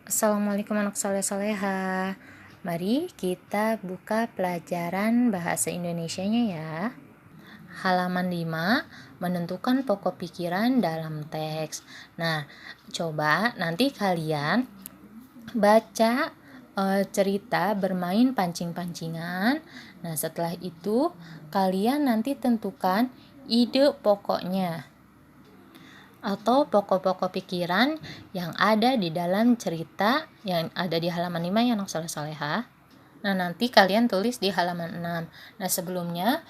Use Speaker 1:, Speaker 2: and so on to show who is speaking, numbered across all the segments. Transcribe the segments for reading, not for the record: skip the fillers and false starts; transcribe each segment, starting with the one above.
Speaker 1: Assalamualaikum anak soleh-soleha. Mari kita buka pelajaran bahasa Indonesianya ya. Halaman 5, menentukan pokok pikiran dalam teks. Nah, coba nanti kalian baca cerita bermain pancing-pancingan. Nah, setelah itu kalian nanti tentukan ide pokoknya atau pokok-pokok pikiran yang ada di dalam cerita yang ada di halaman 5 ya anak soleh-soleha. Nah, nanti kalian tulis di halaman 6. Nah, sebelumnya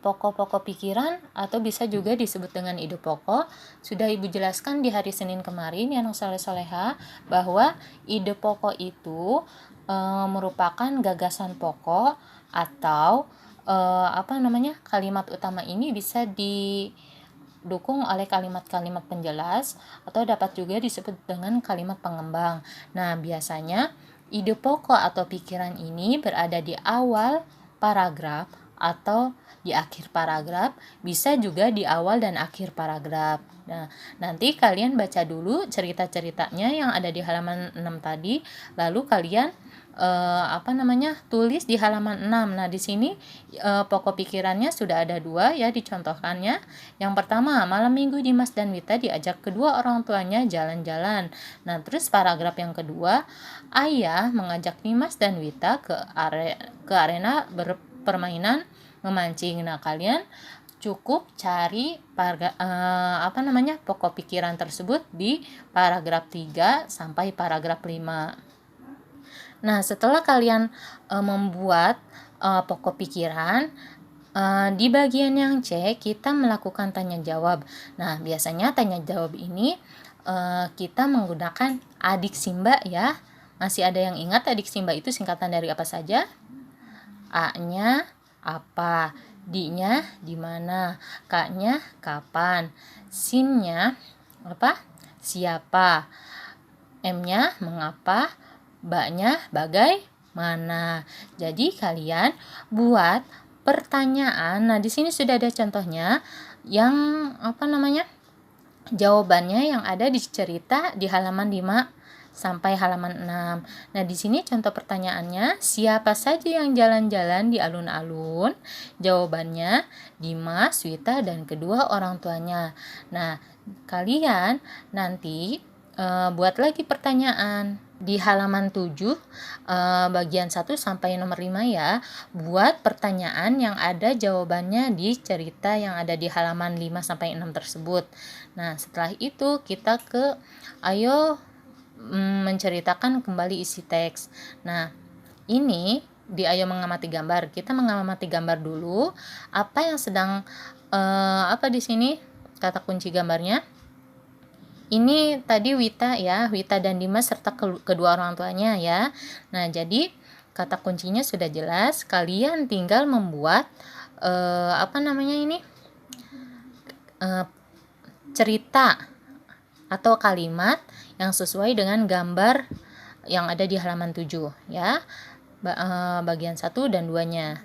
Speaker 1: pokok-pokok pikiran atau bisa juga disebut dengan ide pokok sudah Ibu jelaskan di hari Senin kemarin ya anak soleh-soleha, bahwa ide pokok itu merupakan gagasan pokok atau kalimat utama ini bisa didukung oleh kalimat-kalimat penjelas atau dapat juga disebut dengan kalimat pengembang. Nah, biasanya ide pokok atau pikiran ini berada di awal paragraf atau di akhir paragraf, bisa juga di awal dan akhir paragraf. Nah, nanti kalian baca dulu cerita-ceritanya yang ada di halaman 6 tadi, lalu kalian tulis di halaman 6. Nah, di sini pokok pikirannya sudah ada 2 ya dicontohkannya. Yang pertama, malam minggu Dimas dan Wita diajak kedua orang tuanya jalan-jalan. Nah, terus paragraf yang kedua, ayah mengajak Dimas dan Wita ke arena berpermainan memancing. Nah, kalian cukup cari pokok pikiran tersebut di paragraf 3 sampai paragraf 5. Nah, setelah kalian membuat pokok pikiran, di bagian yang C kita melakukan tanya jawab. Nah, biasanya tanya jawab ini kita menggunakan adik Simba ya. Masih ada yang ingat adik Simba itu singkatan dari apa saja? A-nya apa, D-nya di mana, K-nya kapan, SIM-nya apa? Siapa, M-nya mengapa, B-nya bagaimana. Jadi kalian buat pertanyaan. Nah, di sini sudah ada contohnya yang jawabannya yang ada di cerita di halaman 5 sampai halaman 6. Nah, di sini contoh pertanyaannya, siapa saja yang jalan-jalan di alun-alun? Jawabannya Dimas, Wita, dan kedua orang tuanya. Nah, kalian nanti buat lagi pertanyaan di halaman 7 bagian 1 sampai nomor 5 ya. Buat pertanyaan yang ada jawabannya di cerita yang ada di halaman 5 sampai 6 tersebut. Nah, setelah itu kita menceritakan kembali isi teks. Nah, ini di ayo mengamati gambar. Kita mengamati gambar dulu. Apa yang sedang di sini kata kunci gambarnya? Ini tadi Wita ya, Wita dan Dimas serta kedua orang tuanya ya. Nah, jadi kata kuncinya sudah jelas. Kalian tinggal membuat cerita atau kalimat yang sesuai dengan gambar yang ada di halaman 7 ya. Bagian 1 dan 2-nya.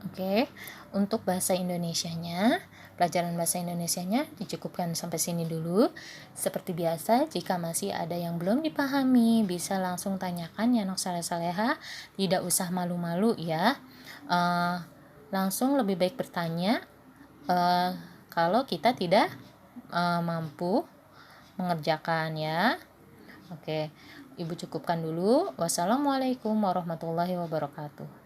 Speaker 1: Oke, untuk bahasa Indonesianya, pelajaran bahasa Indonesianya dicukupkan sampai sini dulu. Seperti biasa, jika masih ada yang belum dipahami, bisa langsung tanyakan ya anak soleh-soleha, tidak usah malu-malu ya. Langsung lebih baik bertanya kalau kita tidak mampu mengerjakan ya. Oke, Ibu cukupkan dulu. Wassalamualaikum warahmatullahi wabarakatuh.